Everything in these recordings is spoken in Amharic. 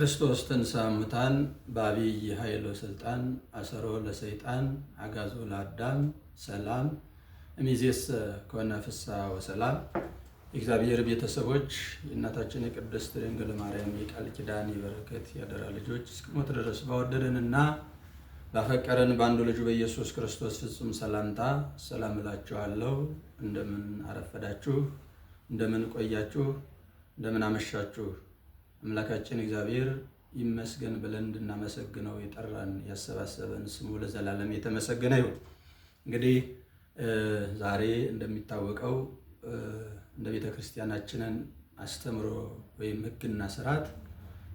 ክርስቶስ ተንሥአ እሙታን በዐቢይ ኃይል ወሥልጣን አሰሮ ለሰይጣን አግዓዞ ለአዳም ሰላም እምይእዜሰ ኮነ ፍስሐ ወሰላም። የእግዚአብሔር ቤተሰቦች የእናታችን የቅድስት ድንግል ማርያም የቃል ኪዳን የበረከት ያደራ ልጆች እስከ ሞት ድረስ ባወደደንና ባፈቀረን በአንዱ ልጁ በኢየሱስ ክርስቶስ ፍጹም ሰላምታ ሰላም እላችኋለሁ። እንደምን አረፈዳችሁ? እንደምን ቆያችሁ? እንደምን አመሻችሁ? አምላካችን እግዚአብሔር ይመስገን ብለን እንድናመሰግነው የጠራን ያሰባሰበን ስሙ ለዘላለም የተመሰገነ ይሁን። እንግዲህ ዛሬ እንደሚታወቀው እንደ ቤተ ክርስቲያናችንን አስተምሮ ወይም ሕግና ስርዓት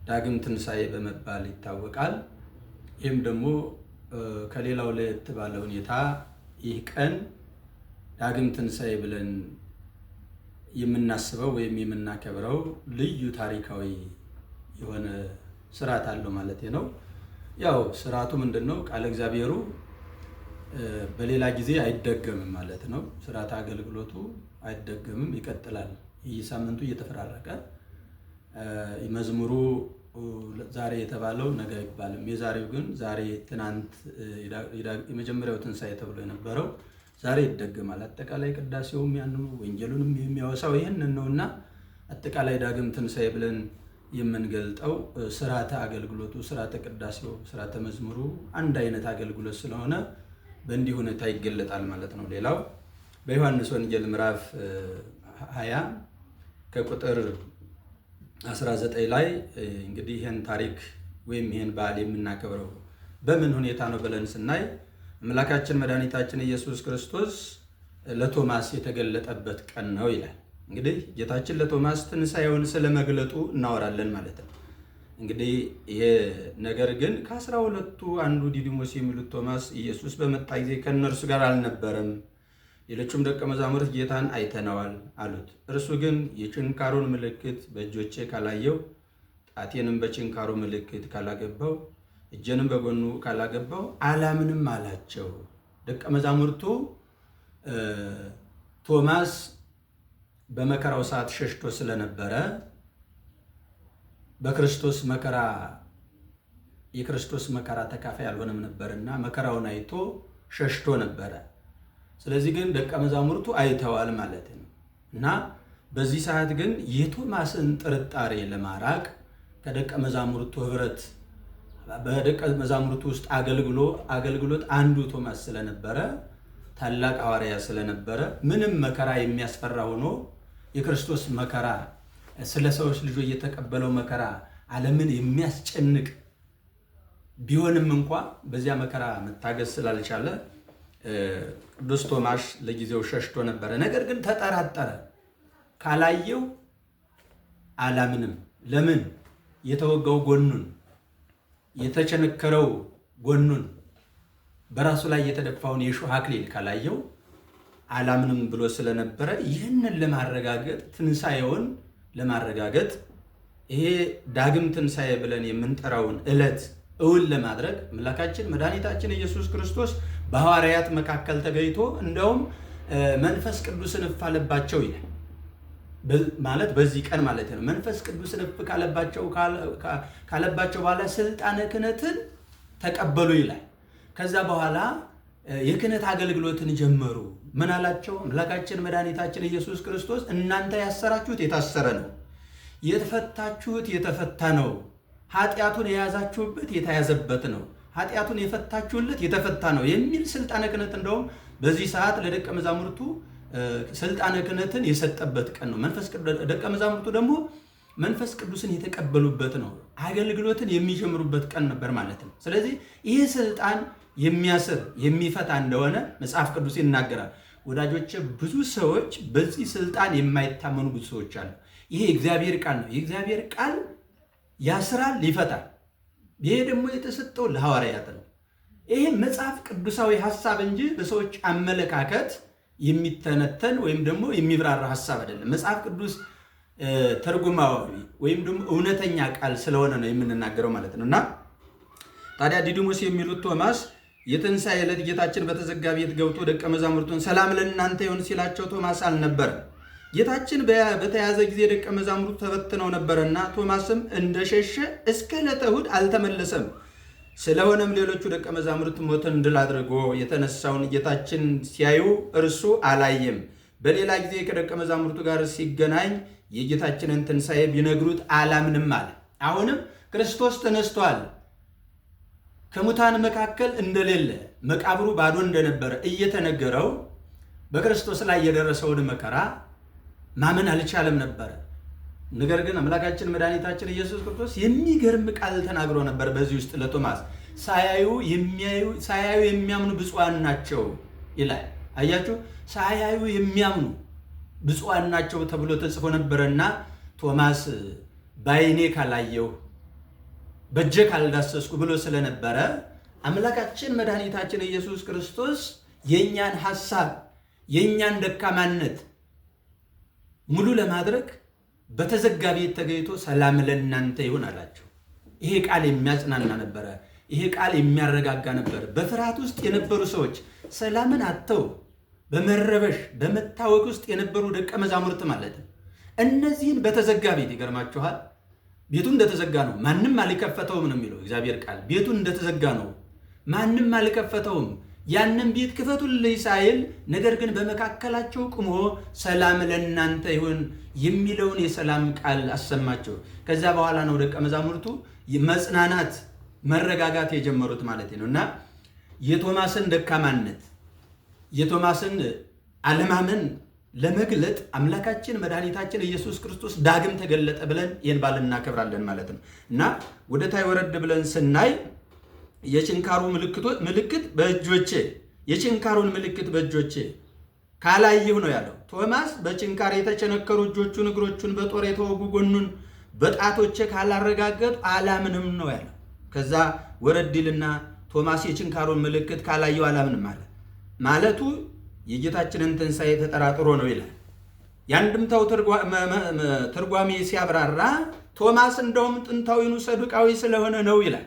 ዳግም ትንሣኤ በመባል ይታወቃል። ይህም ደግሞ ከሌላው ለየት ባለ ሁኔታ ይህ ቀን ዳግም ትንሣኤ ብለን የምናስበው ወይም የምናከብረው ልዩ ታሪካዊ የሆነ ስርዓት አለው ማለት ነው። ያው ስርዓቱ ምንድነው? ቃለ እግዚአብሔሩ በሌላ ጊዜ አይደገምም ማለት ነው። ስርዓት አገልግሎቱ አይደገምም፣ ይቀጥላል። ይህ ሳምንቱ እየተፈራረቀ መዝሙሩ ዛሬ የተባለው ነገ አይባልም። የዛሬው ግን ዛሬ ትናንት የመጀመሪያው ትንሣኤ ተብሎ የነበረው ዛሬ ይደገማል። አጠቃላይ ቅዳሴውም ያንኑ ወንጌሉንም የሚያወሳው ይህንን ነውና አጠቃላይ ዳግም ትንሣኤ ብለን የምንገልጠው ስርዓተ አገልግሎቱ፣ ስርዓተ ቅዳሴው፣ ስርዓተ መዝሙሩ አንድ አይነት አገልግሎት ስለሆነ በእንዲህ ሁኔታ ይገለጣል ማለት ነው። ሌላው በዮሐንስ ወንጌል ምዕራፍ 20 ከቁጥር 19 ላይ እንግዲህ ይህን ታሪክ ወይም ይህን በዓል የምናከብረው በምን ሁኔታ ነው ብለን ስናይ አምላካችን መድኃኒታችን ኢየሱስ ክርስቶስ ለቶማስ የተገለጠበት ቀን ነው ይላል። እንግዲህ ጌታችን ለቶማስ ትንሣኤውን ስለመግለጡ እናወራለን ማለት ነው። እንግዲህ ይሄ ነገር ግን ከ12ቱ አንዱ ዲዲሞስ የሚሉት ቶማስ ኢየሱስ በመጣ ጊዜ ከእነርሱ ጋር አልነበረም። ሌሎቹም ደቀ መዛሙርት ጌታን አይተነዋል አሉት። እርሱ ግን የችንካሩን ምልክት በእጆቼ ካላየው፣ ጣቴንም በችንካሩ ምልክት ካላገባው፣ እጄንም በጎኑ ካላገባው አላምንም አላቸው። ደቀ መዛሙርቱ ቶማስ በመከራው ሰዓት ሸሽቶ ስለነበረ በክርስቶስ መከራ የክርስቶስ መከራ ተካፋይ አልሆነም ነበርና መከራውን አይቶ ሸሽቶ ነበረ። ስለዚህ ግን ደቀ መዛሙርቱ አይተዋል ማለት ነው እና በዚህ ሰዓት ግን የቶማስን ጥርጣሬ ለማራቅ ከደቀ መዛሙርቱ ህብረት በደቀ መዛሙርቱ ውስጥ አገልግሎት አንዱ ቶማስ ስለነበረ ታላቅ ሐዋርያ ስለነበረ ምንም መከራ የሚያስፈራ ሆኖ የክርስቶስ መከራ ስለ ሰዎች ልጆች የተቀበለው መከራ ዓለምን የሚያስጨንቅ ቢሆንም እንኳ በዚያ መከራ መታገስ ስላልቻለ ቅዱስ ቶማስ ለጊዜው ሸሽቶ ነበረ። ነገር ግን ተጠራጠረ። ካላየው አላምንም። ለምን? የተወጋው ጎኑን፣ የተቸነከረው ጎኑን፣ በራሱ ላይ የተደፋውን የእሾህ አክሊል ካላየው አላምንም ብሎ ስለነበረ ይህንን ለማረጋገጥ ትንሣኤውን ለማረጋገጥ ይሄ ዳግም ትንሣኤ ብለን የምንጠራውን ዕለት እውን ለማድረግ አምላካችን መድኃኒታችን ኢየሱስ ክርስቶስ በሐዋርያት መካከል ተገኝቶ እንደውም መንፈስ ቅዱስን እፍ አለባቸው ይላል። ማለት በዚህ ቀን ማለት ነው። መንፈስ ቅዱስን እፍ ካለባቸው በኋላ ስልጣነ ክህነትን ተቀበሉ ይላል። ከዛ በኋላ የክህነት አገልግሎትን ጀመሩ። ምን አላቸው? አምላካችን መድኃኒታችን ኢየሱስ ክርስቶስ እናንተ ያሰራችሁት የታሰረ ነው፣ የተፈታችሁት የተፈታ ነው፣ ኃጢአቱን የያዛችሁበት የተያዘበት ነው፣ ኃጢአቱን የፈታችሁለት የተፈታ ነው የሚል ስልጣነ ክህነት እንደውም በዚህ ሰዓት ለደቀ መዛሙርቱ ስልጣነ ክህነትን የሰጠበት ቀን ነው። ደቀ መዛሙርቱ ደግሞ መንፈስ ቅዱስን የተቀበሉበት ነው፣ አገልግሎትን የሚጀምሩበት ቀን ነበር ማለት ነው። ስለዚህ ይህ ስልጣን የሚያስር የሚፈታ እንደሆነ መጽሐፍ ቅዱስ ይናገራል። ወዳጆች፣ ብዙ ሰዎች በዚህ ስልጣን የማይታመኑ ብዙ ሰዎች አሉ። ይሄ የእግዚአብሔር ቃል ነው። የእግዚአብሔር ቃል ያስራል፣ ይፈታል። ይሄ ደግሞ የተሰጠው ለሐዋርያት ነው። ይሄ መጽሐፍ ቅዱሳዊ ሐሳብ እንጂ በሰዎች አመለካከት የሚተነተን ወይም ደግሞ የሚብራራ ሐሳብ አይደለም። መጽሐፍ ቅዱስ ተርጉማዊ ወይም ደግሞ እውነተኛ ቃል ስለሆነ ነው የምንናገረው ማለት ነው። እና ታዲያ ዲዲሞስ የሚሉት ቶማስ የትንሣኤ ዕለት ጌታችን በተዘጋ ቤት ገብቶ ደቀ መዛሙርቱን ሰላም ለእናንተ ይሁን ሲላቸው ቶማስ አልነበረም። ጌታችን በተያዘ ጊዜ ደቀ መዛሙርቱ ተበትነው ነበርና ቶማስም እንደሸሸ እስከ ዕለተ እሑድ አልተመለሰም። ስለሆነም ሌሎቹ ደቀ መዛሙርት ሞትን ድል አድርጎ የተነሳውን ጌታችን ሲያዩ እርሱ አላየም። በሌላ ጊዜ ከደቀ መዛሙርቱ ጋር ሲገናኝ የጌታችንን ትንሣኤ ቢነግሩት አላምንም አለ። አሁንም ክርስቶስ ተነስቷል፣ ከሙታን መካከል እንደሌለ፣ መቃብሩ ባዶ እንደነበረ እየተነገረው በክርስቶስ ላይ የደረሰውን መከራ ማመን አልቻለም ነበረ። ነገር ግን አምላካችን መድኃኒታችን ኢየሱስ ክርስቶስ የሚገርም ቃል ተናግሮ ነበር። በዚህ ውስጥ ለቶማስ ሳያዩ የሚያምኑ ብፁዓን ናቸው ይላል። አያችሁ፣ ሳያዩ የሚያምኑ ብፁዓን ናቸው ተብሎ ተጽፎ ነበረና ቶማስ በዓይኔ ካላየሁ በእጄ ካልዳሰስኩ ብሎ ስለነበረ አምላካችን መድኃኒታችን ኢየሱስ ክርስቶስ የእኛን ሐሳብ የእኛን ደካማነት ሙሉ ለማድረግ በተዘጋ ቤት ተገኝቶ ሰላም ለእናንተ ይሁን አላቸው። ይሄ ቃል የሚያጽናና ነበረ። ይሄ ቃል የሚያረጋጋ ነበር። በፍርሃት ውስጥ የነበሩ ሰዎች ሰላምን አጥተው በመረበሽ በመታወቅ ውስጥ የነበሩ ደቀ መዛሙርት ማለት ነው። እነዚህን በተዘጋ ቤት ይገርማችኋል። ቤቱ እንደተዘጋ ነው፣ ማንም አልከፈተውም ነው የሚለው እግዚአብሔር ቃል። ቤቱ እንደተዘጋ ነው፣ ማንም አልከፈተውም። ያንን ቤት ክፈቱልኝ ሳይል ነገር ግን በመካከላቸው ቆሞ ሰላም ለእናንተ ይሁን የሚለውን የሰላም ቃል አሰማቸው። ከዛ በኋላ ነው ደቀ መዛሙርቱ መጽናናት መረጋጋት የጀመሩት ማለት ነው። እና የቶማስን ደካማነት የቶማስን አለማመን ለመግለጥ አምላካችን መድኃኒታችን ኢየሱስ ክርስቶስ ዳግም ተገለጠ ብለን ይህን በዓል እናከብራለን ማለት ነው። እና ወደ ታይ ወረድ ብለን ስናይ የችንካሩ ምልክት በእጆቼ የችንካሩን ምልክት በእጆቼ ካላየሁ ነው ያለው። ቶማስ በችንካር የተቸነከሩ እጆቹን እግሮቹን በጦር የተወጉ ጎኑን በጣቶቼ ካላረጋገጡ አላምንም ነው ያለው። ከዛ ወረድ ይልና ቶማስ የችንካሩን ምልክት ካላየሁ አላምንም ማለቱ የጌታችንን ትንሣኤ ተጠራጥሮ ነው ይላል። የአንድምታው ትርጓሜ ሲያብራራ ቶማስ እንደውም ጥንታዊኑ ሰዱቃዊ ስለሆነ ነው ይላል።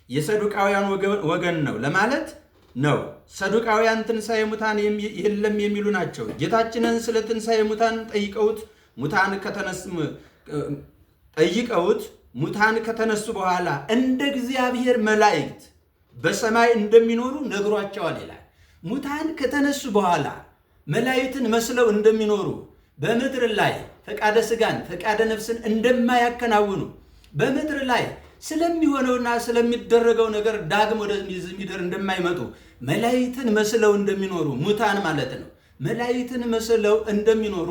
የሰዱቃውያን ወገን ነው ለማለት ነው። ሰዱቃውያን ትንሣኤ ሙታን የለም የሚሉ ናቸው። ጌታችንን ስለ ትንሣኤ ሙታን ሙታን ከተነሱ በኋላ እንደ እግዚአብሔር መላእክት በሰማይ እንደሚኖሩ ነግሯቸዋል ይላል። ሙታን ከተነሱ በኋላ መላእክትን መስለው እንደሚኖሩ በምድር ላይ ፈቃደ ሥጋን ፈቃደ ነፍስን እንደማያከናውኑ በምድር ላይ ስለሚሆነውና ስለሚደረገው ነገር ዳግም ወደዚህ ምድር እንደማይመጡ መላእክትን መስለው እንደሚኖሩ ሙታን ማለት ነው። መላእክትን መስለው እንደሚኖሩ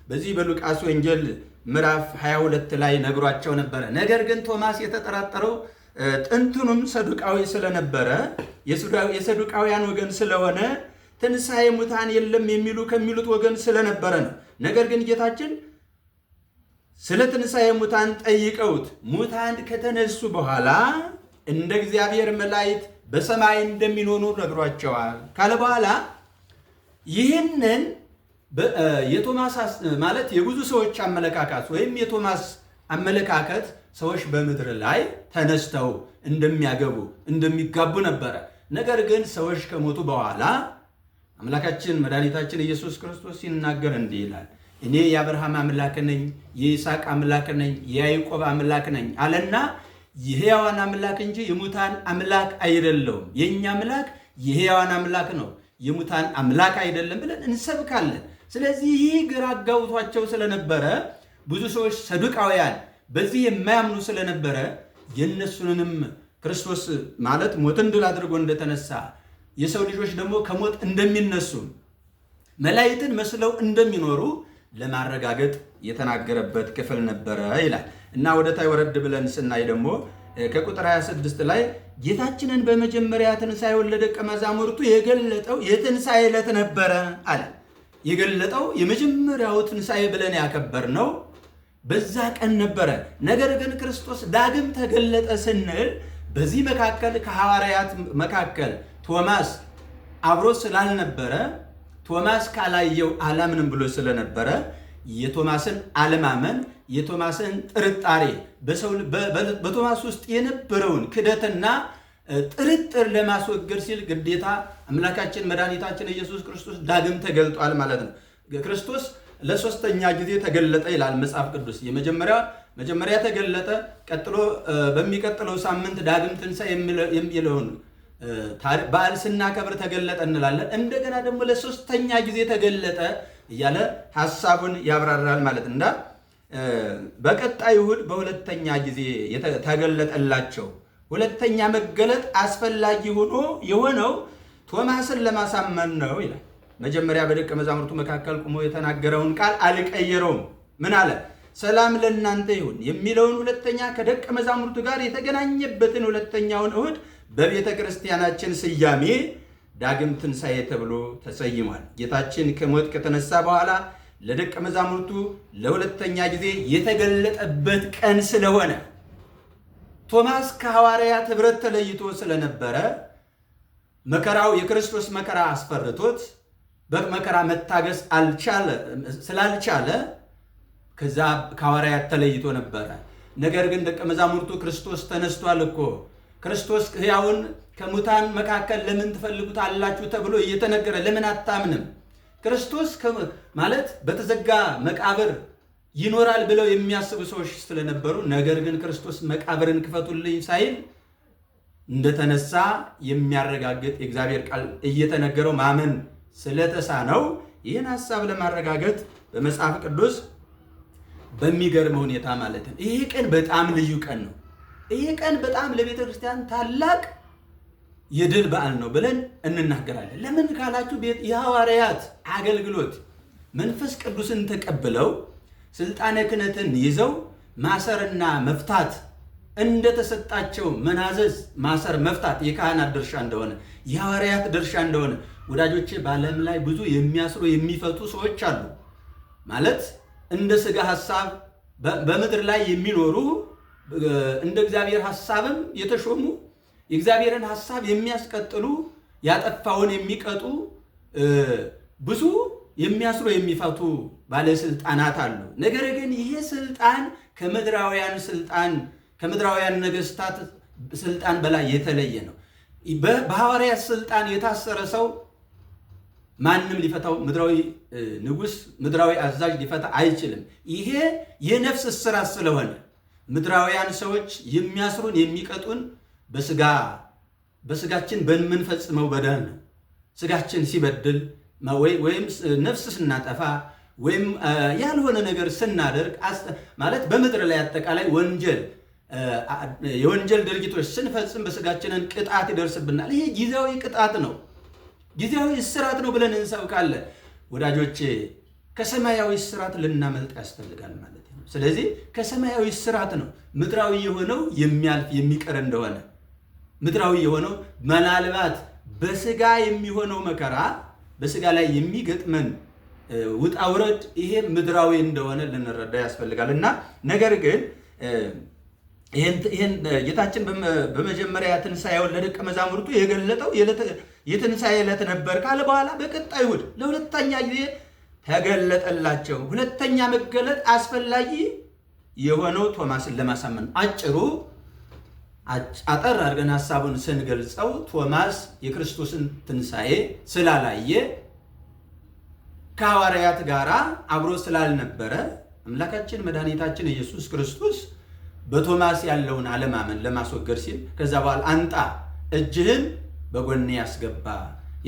በዚህ በሉቃስ ወንጌል ምዕራፍ 22 ላይ ነግሯቸው ነበረ። ነገር ግን ቶማስ የተጠራጠረው ጥንቱንም ሰዱቃዊ ስለነበረ የሰዱቃውያን ወገን ስለሆነ ትንሣኤ ሙታን የለም የሚሉ ከሚሉት ወገን ስለነበረ ነው። ነገር ግን ጌታችን ስለ ትንሣኤ ሙታን ጠይቀውት ሙታን ከተነሱ በኋላ እንደ እግዚአብሔር መላእክት በሰማይ እንደሚኖሩ ነግሯቸዋል ካለ በኋላ ይህንን የቶማስ ማለት የብዙ ሰዎች አመለካከት ወይም የቶማስ አመለካከት ሰዎች በምድር ላይ ተነስተው እንደሚያገቡ እንደሚጋቡ ነበረ። ነገር ግን ሰዎች ከሞቱ በኋላ አምላካችን መድኃኒታችን ኢየሱስ ክርስቶስ ሲናገር እንዲህ ይላል፣ እኔ የአብርሃም አምላክ ነኝ፣ የይስሐቅ አምላክ ነኝ፣ የያዕቆብ አምላክ ነኝ አለና የሕያዋን አምላክ እንጂ የሙታን አምላክ አይደለሁም። የእኛ አምላክ የሕያዋን አምላክ ነው፣ የሙታን አምላክ አይደለም ብለን እንሰብካለን። ስለዚህ ይህ ግራ አጋብቷቸው ስለነበረ ብዙ ሰዎች ሰዱቃውያን በዚህ የማያምኑ ስለነበረ የእነሱንም ክርስቶስ ማለት ሞትን ድል አድርጎ እንደተነሳ የሰው ልጆች ደግሞ ከሞት እንደሚነሱ መላእክትን መስለው እንደሚኖሩ ለማረጋገጥ የተናገረበት ክፍል ነበረ ይላል እና ወደ ታይ ወረድ ብለን ስናይ ደግሞ ከቁጥር 26 ላይ ጌታችንን በመጀመሪያ ትንሣኤውን ለደቀ መዛሙርቱ የገለጠው የትንሣኤ ዕለት ነበረ አለ። የገለጠው የመጀመሪያው ትንሣኤ ብለን ያከበርነው በዛ ቀን ነበረ። ነገር ግን ክርስቶስ ዳግም ተገለጠ ስንል በዚህ መካከል ከሐዋርያት መካከል ቶማስ አብሮ ስላልነበረ ቶማስ ካላየው አላምንም ብሎ ስለነበረ የቶማስን አለማመን የቶማስን ጥርጣሬ በቶማስ ውስጥ የነበረውን ክደትና ጥርጥር ለማስወገድ ሲል ግዴታ አምላካችን መድኃኒታችን ኢየሱስ ክርስቶስ ዳግም ተገልጧል ማለት ነው። ክርስቶስ ለሶስተኛ ጊዜ ተገለጠ ይላል መጽሐፍ ቅዱስ። መጀመሪያ ተገለጠ፣ ቀጥሎ በሚቀጥለው ሳምንት ዳግም ትንሣኤ የሚለውን በዓል ስናከብር ተገለጠ እንላለን። እንደገና ደግሞ ለሶስተኛ ጊዜ ተገለጠ እያለ ሐሳቡን ያብራራል ማለት እንዳ በቀጣይ እሑድ በሁለተኛ ጊዜ ተገለጠላቸው። ሁለተኛ መገለጥ አስፈላጊ የሆነው ቶማስን ለማሳመን ነው ይላል። መጀመሪያ በደቀ መዛሙርቱ መካከል ቆሞ የተናገረውን ቃል አልቀየረውም። ምን አለ? ሰላም ለእናንተ ይሁን የሚለውን ሁለተኛ ከደቀ መዛሙርቱ ጋር የተገናኘበትን ሁለተኛውን እሑድ በቤተ ክርስቲያናችን ስያሜ ዳግም ትንሣኤ ተብሎ ተሰይሟል። ጌታችን ከሞት ከተነሳ በኋላ ለደቀ መዛሙርቱ ለሁለተኛ ጊዜ የተገለጠበት ቀን ስለሆነ ቶማስ ከሐዋርያት ኅብረት ተለይቶ ስለነበረ መከራው የክርስቶስ መከራ አስፈርቶት በመከራ መታገስ ስላልቻለ ከዛ ከሐዋርያት ተለይቶ ነበረ። ነገር ግን ደቀ መዛሙርቱ ክርስቶስ ተነስቷል እኮ ክርስቶስ ሕያውን ከሙታን መካከል ለምን ትፈልጉታላችሁ ተብሎ እየተነገረ ለምን አታምንም? ክርስቶስ ማለት በተዘጋ መቃብር ይኖራል ብለው የሚያስቡ ሰዎች ስለነበሩ፣ ነገር ግን ክርስቶስ መቃብርን ክፈቱልኝ ሳይል እንደተነሳ የሚያረጋግጥ የእግዚአብሔር ቃል እየተነገረው ማመን ስለተሳነው ይህን ሐሳብ ለማረጋገጥ በመጽሐፍ ቅዱስ በሚገርም ሁኔታ ማለት ነው ይሄ ቀን በጣም ልዩ ቀን ነው። ይሄ ቀን በጣም ለቤተ ክርስቲያን ታላቅ የድል በዓል ነው ብለን እንናገራለን። ለምን ካላችሁ የሐዋርያት አገልግሎት መንፈስ ቅዱስን ተቀብለው ስልጣነ ክህነትን ይዘው ማሰርና መፍታት እንደተሰጣቸው መናዘዝ፣ ማሰር፣ መፍታት የካህናት ድርሻ እንደሆነ የሐዋርያት ድርሻ እንደሆነ ወዳጆቼ፣ በዓለም ላይ ብዙ የሚያስሩ የሚፈቱ ሰዎች አሉ። ማለት እንደ ሥጋ ሐሳብ በምድር ላይ የሚኖሩ እንደ እግዚአብሔር ሐሳብም የተሾሙ የእግዚአብሔርን ሐሳብ የሚያስቀጥሉ ያጠፋውን የሚቀጡ ብዙ የሚያስሩ የሚፈቱ ባለስልጣናት አሉ። ነገር ግን ይሄ ስልጣን ከምድራውያን ነገስታት ስልጣን በላይ የተለየ ነው። በሐዋርያት ስልጣን የታሰረ ሰው ማንም ሊፈታው፣ ምድራዊ ንጉስ፣ ምድራዊ አዛዥ ሊፈታ አይችልም። ይሄ የነፍስ እስራት ስለሆነ ምድራውያን ሰዎች የሚያስሩን የሚቀጡን በስጋችን በምንፈጽመው በደል ነው። ስጋችን ሲበድል ወይም ነፍስ ስናጠፋ ወይም ያልሆነ ነገር ስናደርግ ማለት በምድር ላይ አጠቃላይ የወንጀል ድርጊቶች ስንፈጽም በስጋችንን ቅጣት ይደርስብናል። ይሄ ጊዜያዊ ቅጣት ነው፣ ጊዜያዊ እስራት ነው ብለን እንሰብካለን። ወዳጆቼ ከሰማያዊ እስራት ልናመልጥ ያስፈልጋል ማለት ነው። ስለዚህ ከሰማያዊ እስራት ነው ምድራዊ የሆነው የሚያልፍ የሚቀር እንደሆነ ምድራዊ የሆነው ምናልባት በስጋ የሚሆነው መከራ በስጋ ላይ የሚገጥመን ውጣ ውረድ ይሄ ምድራዊ እንደሆነ ልንረዳ ያስፈልጋል እና ነገር ግን ይሄን ጌታችን በመጀመሪያ ትንሣኤውን ለደቀ መዛሙርቱ የገለጠው የትንሣኤ ዕለት ነበር ካለ በኋላ በቀጣይ እሑድ ለሁለተኛ ጊዜ ተገለጠላቸው። ሁለተኛ መገለጥ አስፈላጊ የሆነው ቶማስን ለማሳመን አጠር አድርገን ሐሳቡን ስንገልጸው ቶማስ የክርስቶስን ትንሣኤ ስላላየ ከሐዋርያት ጋር አብሮ ስላልነበረ አምላካችን መድኃኒታችን ኢየሱስ ክርስቶስ በቶማስ ያለውን አለማመን ለማስወገድ ሲል ከዛ በኋላ አንጣ እጅህን በጎኔ ያስገባ፣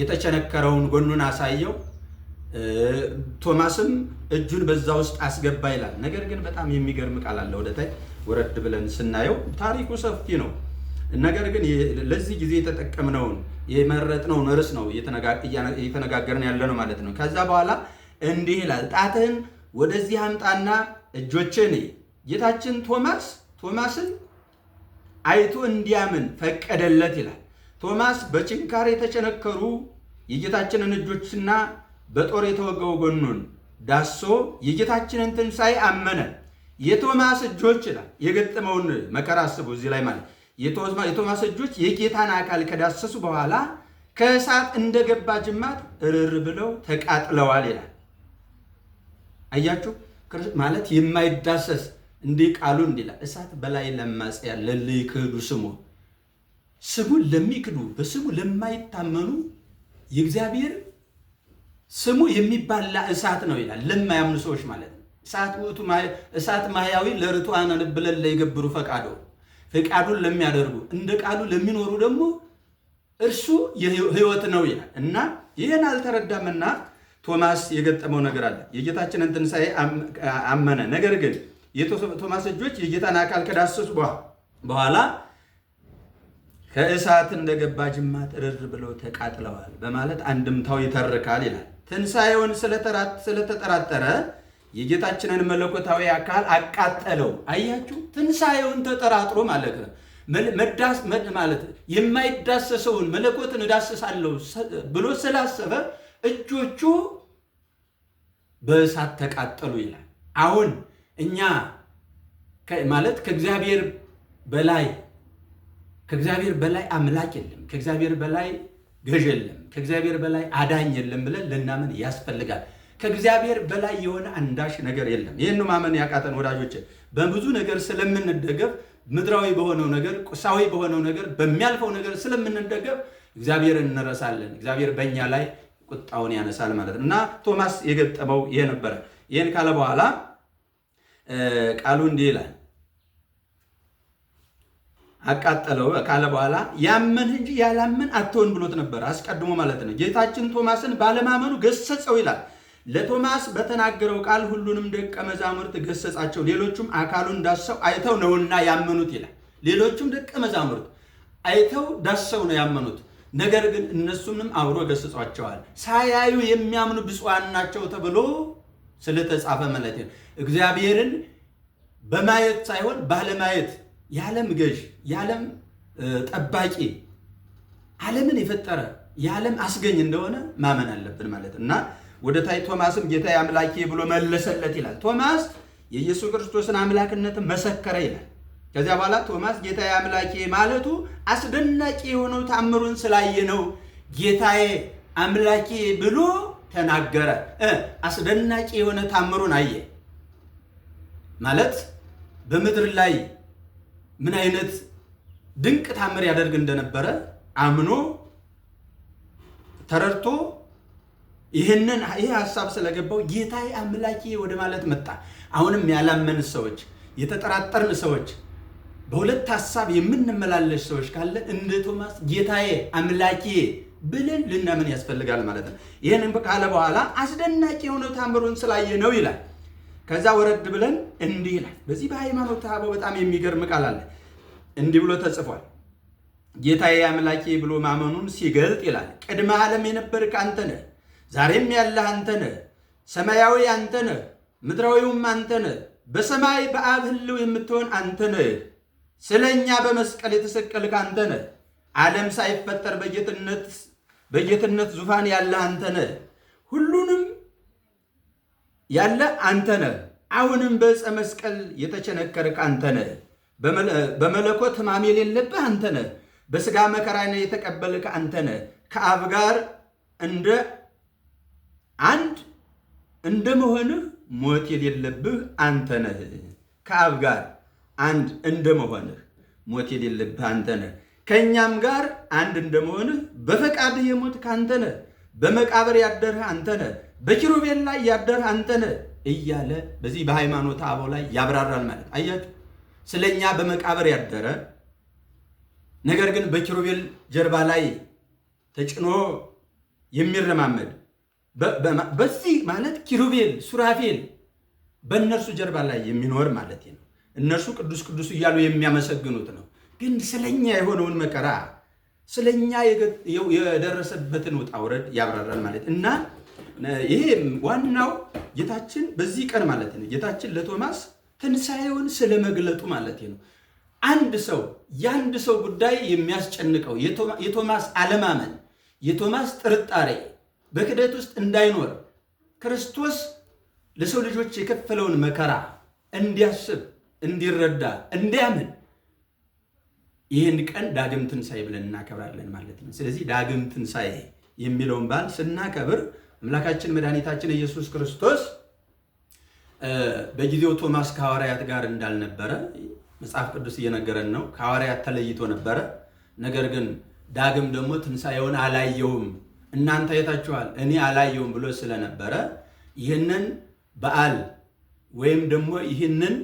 የተቸነከረውን ጎኑን አሳየው፣ ቶማስም እጁን በዛ ውስጥ አስገባ ይላል። ነገር ግን በጣም የሚገርም ቃል አለ። ወደታይ ወረድ ብለን ስናየው ታሪኩ ሰፊ ነው። ነገር ግን ለዚህ ጊዜ የተጠቀምነውን የመረጥነውን ርዕስ ነው እየተነጋገርን ያለ ነው ማለት ነው። ከዛ በኋላ እንዲህ ይላል፣ ጣትህን ወደዚህ አምጣና እጆችን። ጌታችን ቶማስን አይቶ እንዲያምን ፈቀደለት ይላል። ቶማስ በችንካር የተቸነከሩ የጌታችንን እጆችና በጦር የተወጋው ጎኑን ዳሶ የጌታችንን ትንሣኤ አመነ። የቶማስ እጆች ይላል የገጠመውን መከራ አስቡ። እዚህ ላይ ማለት የቶማስ እጆች የጌታን አካል ከዳሰሱ በኋላ ከእሳት እንደገባ ጅማት እርር ብለው ተቃጥለዋል ይላል። አያችሁ ማለት የማይዳሰስ እንዲህ ቃሉ እንዲላል እሳት በላይ ለማጽያን ለልክዱ ስሙን ለሚክዱ በስሙ ለማይታመኑ የእግዚአብሔር ስሙ የሚባላ እሳት ነው ይላል። ለማያምኑ ሰዎች ማለት ነው። እሳት ማህያዊ ለርቱዓነ ልብ ለይገብሩ ፈቃዱን ለሚያደርጉ እንደ ቃሉ ለሚኖሩ ደግሞ እርሱ ሕይወት ነው ይላል እና ይህን አልተረዳምና ቶማስ የገጠመው ነገር አለ። የጌታችንን ትንሣኤ አመነ። ነገር ግን የቶማስ እጆች የጌታን አካል ከዳሰሱ በኋላ ከእሳት እንደገባ ጅማት እርር ብለው ተቃጥለዋል በማለት አንድምታው ይተርካል ይላል። ትንሣኤውን ስለተጠራጠረ የጌታችንን መለኮታዊ አካል አቃጠለው። አያችሁ፣ ትንሣኤውን ተጠራጥሮ ማለት ነው። ማለት የማይዳሰሰውን መለኮትን እዳሰሳለሁ ብሎ ስላሰበ እጆቹ በእሳት ተቃጠሉ ይላል። አሁን እኛ ማለት ከእግዚአብሔር በላይ አምላክ የለም፣ ከእግዚአብሔር በላይ ገዥ የለም፣ ከእግዚአብሔር በላይ አዳኝ የለም ብለን ልናምን ያስፈልጋል። ከእግዚአብሔር በላይ የሆነ አንዳች ነገር የለም። ይህን ማመን ያቃተን ወዳጆች፣ በብዙ ነገር ስለምንደገፍ ምድራዊ በሆነው ነገር፣ ቁሳዊ በሆነው ነገር፣ በሚያልፈው ነገር ስለምንደገፍ እግዚአብሔርን እንረሳለን። እግዚአብሔር በእኛ ላይ ቁጣውን ያነሳል ማለት ነው እና ቶማስ የገጠመው ይሄ ነበረ። ይህን ካለ በኋላ ቃሉ እንዲህ ይላል፣ አቃጠለው ካለ በኋላ ያመንህ እንጂ ያላመን አትሆን ብሎት ነበር አስቀድሞ ማለት ነው። ጌታችን ቶማስን ባለማመኑ ገሰጸው ይላል። ለቶማስ በተናገረው ቃል ሁሉንም ደቀ መዛሙርት ገሰጻቸው። ሌሎቹም አካሉን ዳሰው አይተው ነውና ያመኑት ይላል። ሌሎቹም ደቀ መዛሙርት አይተው ዳሰው ነው ያመኑት። ነገር ግን እነሱንም አብሮ ገሰጿቸዋል። ሳያዩ የሚያምኑ ብፁዓን ናቸው ተብሎ ስለተጻፈ ማለት ነው። እግዚአብሔርን በማየት ሳይሆን ባለማየት የዓለም ገዥ፣ የዓለም ጠባቂ፣ ዓለምን የፈጠረ የዓለም አስገኝ እንደሆነ ማመን አለብን ማለት እና ወደ ታይ ቶማስም ጌታዬ አምላኬ ብሎ መለሰለት ይላል። ቶማስ የኢየሱስ ክርስቶስን አምላክነት መሰከረ ይላል። ከዚያ በኋላ ቶማስ ጌታዬ አምላኬ ማለቱ አስደናቂ የሆነው ታምሩን ስላየ ነው። ጌታዬ አምላኬ ብሎ ተናገረ። አስደናቂ የሆነ ታምሩን አየ ማለት በምድር ላይ ምን አይነት ድንቅ ታምር ያደርግ እንደነበረ አምኖ ተረድቶ ይሄ ሐሳብ ስለገባው ጌታዬ አምላኬ ወደ ማለት መጣ። አሁንም ያላመን ሰዎች፣ የተጠራጠርን ሰዎች፣ በሁለት ሐሳብ የምንመላለስ ሰዎች ካለ እንደ ቶማስ ጌታዬ አምላኬ ብለን ልናምን ያስፈልጋል ማለት ነው። ይህንን ካለ በኋላ አስደናቂ የሆነው ታምሩን ስላየ ነው ይላል። ከዛ ወረድ ብለን እንዲህ ይላል። በዚህ በሃይማኖተ አበው በጣም የሚገርም ቃል አለ። እንዲህ ብሎ ተጽፏል። ጌታዬ አምላኬ ብሎ ማመኑን ሲገልጥ ይላል፣ ቅድመ ዓለም የነበርክ አንተ ነህ፣ ዛሬም ያለህ አንተ ነህ፣ ሰማያዊ አንተ ነህ፣ ምድራዊውም አንተ ነህ፣ በሰማይ በአብ ሕልው የምትሆን አንተ ነህ፣ ስለ እኛ በመስቀል የተሰቀልክ አንተ ነህ፣ ዓለም ሳይፈጠር በጌትነት ዙፋን ያለህ አንተ ነህ፣ ሁሉንም ያለ አንተ ነህ፣ አሁንም በዕፀ መስቀል የተቸነከርክ አንተ ነህ፣ በመለኮት ሕማም የሌለብህ አንተ ነህ፣ በሥጋ መከራን የተቀበልክ አንተ ነህ፣ ከአብ ጋር እንደ አንድ እንደመሆንህ ሞት የሌለብህ አንተ ነህ። ከአብ ጋር አንድ እንደመሆንህ ሞት የሌለብህ አንተ ነህ። ከእኛም ጋር አንድ እንደመሆንህ በፈቃድህ የሞትክ አንተ ነህ። በመቃብር ያደርህ አንተ ነህ። በኪሩቤል ላይ ያደርህ አንተ ነህ እያለ በዚህ በሃይማኖተ አበው ላይ ያብራራል ማለት አያችሁ። ስለኛ በመቃብር ያደረ ነገር ግን በኪሩቤል ጀርባ ላይ ተጭኖ የሚረማመድ በዚህ ማለት ኪሩቤል ሱራፌል በእነርሱ ጀርባ ላይ የሚኖር ማለት ነው። እነርሱ ቅዱስ ቅዱስ እያሉ የሚያመሰግኑት ነው። ግን ስለኛ የሆነውን መከራ ስለኛ የደረሰበትን ውጣ ውረድ ያብራራል ማለት እና ይሄ ዋናው ጌታችን በዚህ ቀን ማለት ነው ጌታችን ለቶማስ ትንሣኤውን ስለመግለጡ ማለት ነው። የአንድ ሰው ጉዳይ የሚያስጨንቀው የቶማስ አለማመን፣ የቶማስ ጥርጣሬ በክደት ውስጥ እንዳይኖር ክርስቶስ ለሰው ልጆች የከፈለውን መከራ እንዲያስብ፣ እንዲረዳ፣ እንዲያምን ይህን ቀን ዳግም ትንሣኤ ብለን እናከብራለን ማለት ነው። ስለዚህ ዳግም ትንሣኤ የሚለውን በዓል ስናከብር አምላካችን መድኃኒታችን ኢየሱስ ክርስቶስ በጊዜው ቶማስ ከሐዋርያት ጋር እንዳልነበረ መጽሐፍ ቅዱስ እየነገረን ነው። ከሐዋርያት ተለይቶ ነበረ። ነገር ግን ዳግም ደግሞ ትንሣኤውን አላየውም እናንተ አይታችኋል እኔ አላየውም ብሎ ስለነበረ ይህንን በዓል ወይም ደግሞ ይህንን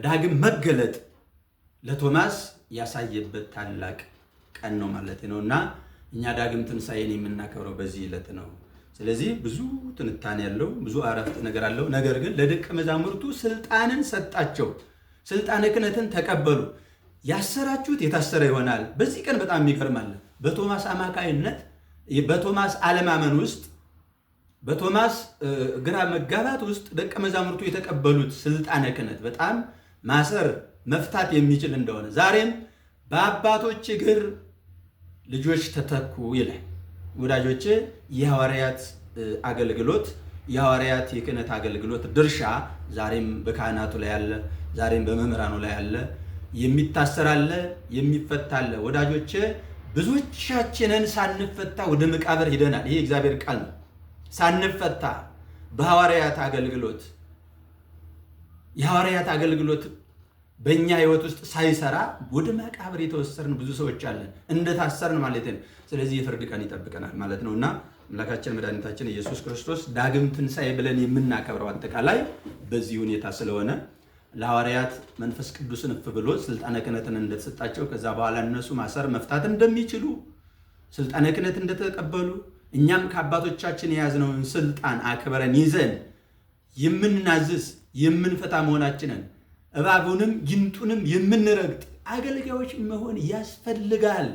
ዳግም መገለጥ ለቶማስ ያሳየበት ታላቅ ቀን ነው ማለት ነውና እኛ ዳግም ትንሣኤን የምናከብረው በዚህ ዕለት ነው። ስለዚህ ብዙ ትንታኔ ያለው ብዙ አረፍተ ነገር አለው። ነገር ግን ለደቀ መዛሙርቱ ስልጣንን ሰጣቸው። ስልጣነ ክህነትን ተቀበሉ። ያሰራችሁት የታሰረ ይሆናል። በዚህ ቀን በጣም ይገርማል። በቶማስ አማካይነት በቶማስ አለማመን ውስጥ በቶማስ ግራ መጋባት ውስጥ ደቀ መዛሙርቱ የተቀበሉት ስልጣነ ክህነት በጣም ማሰር መፍታት የሚችል እንደሆነ ዛሬም በአባቶች እግር ልጆች ተተኩ ይላል። ወዳጆቼ የሐዋርያት አገልግሎት የሐዋርያት የክህነት አገልግሎት ድርሻ ዛሬም በካህናቱ ላይ አለ፣ ዛሬም በመምህራኑ ላይ አለ። የሚታሰር አለ፣ የሚፈታ አለ። ወዳጆቼ ብዙዎቻችንን ሳንፈታ ወደ መቃብር ሄደናል። ይሄ እግዚአብሔር ቃል ነው። ሳንፈታ በሐዋርያት አገልግሎት የሐዋርያት አገልግሎት በእኛ ህይወት ውስጥ ሳይሰራ ወደ መቃብር የተወሰድን ብዙ ሰዎች አለን፣ እንደታሰርን ማለት ነው። ስለዚህ የፍርድ ቀን ይጠብቀናል ማለት ነውና አምላካችን መድኃኒታችን ኢየሱስ ክርስቶስ ዳግም ትንሣኤ ብለን የምናከብረው አጠቃላይ በዚህ ሁኔታ ስለሆነ ለሐዋርያት መንፈስ ቅዱስን እፍ ብሎ ስልጣነ ክህነትን እንደተሰጣቸው ከዛ በኋላ እነሱ ማሰር መፍታት እንደሚችሉ ስልጣነ ክህነት እንደተቀበሉ እኛም ከአባቶቻችን የያዝነውን ስልጣን አክብረን ይዘን የምንናዝዝ የምንፈታ መሆናችንን እባቡንም ጊንጡንም የምንረግጥ አገልጋዮች መሆን ያስፈልጋል።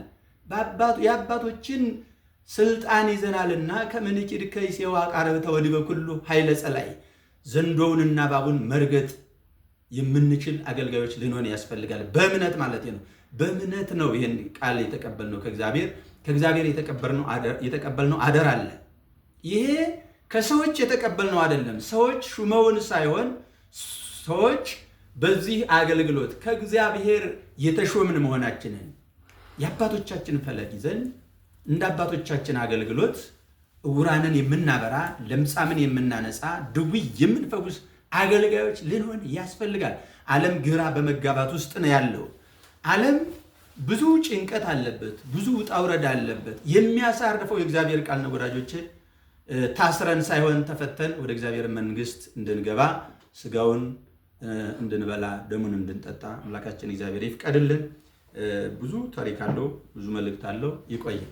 የአባቶችን ስልጣን ይዘናልና ከምንኪድ ከይሴዋ ቃረብተ ወዲበ ኩሉ ኃይለ ጸላይ ዘንዶውንና እባቡን መርገጥ የምንችል አገልጋዮች ልንሆን ያስፈልጋል። በእምነት ማለት ነው። በእምነት ነው ይህን ቃል የተቀበልነው ከእግዚአብሔር የተቀበልነው አደራ አለ። ይሄ ከሰዎች የተቀበልነው አይደለም። ሰዎች ሹመውን ሳይሆን ሰዎች በዚህ አገልግሎት ከእግዚአብሔር የተሾምን መሆናችንን የአባቶቻችን ፈለግ ይዘን እንደ አባቶቻችን አገልግሎት ዕውራንን የምናበራ፣ ለምጻምን የምናነጻ፣ ድውይ የምንፈውስ አገልጋዮች ልንሆን ያስፈልጋል። ዓለም ግራ በመጋባት ውስጥ ነው ያለው። ዓለም ብዙ ጭንቀት አለበት፣ ብዙ ውጣ ውረድ አለበት። የሚያሳርፈው የእግዚአብሔር ቃል ነው ወዳጆቼ። ታስረን ሳይሆን ተፈተን ወደ እግዚአብሔር መንግሥት እንድንገባ ስጋውን እንድንበላ ደሙን እንድንጠጣ አምላካችን እግዚአብሔር ይፍቀድልን። ብዙ ታሪክ አለው፣ ብዙ መልእክት አለው። ይቆያል።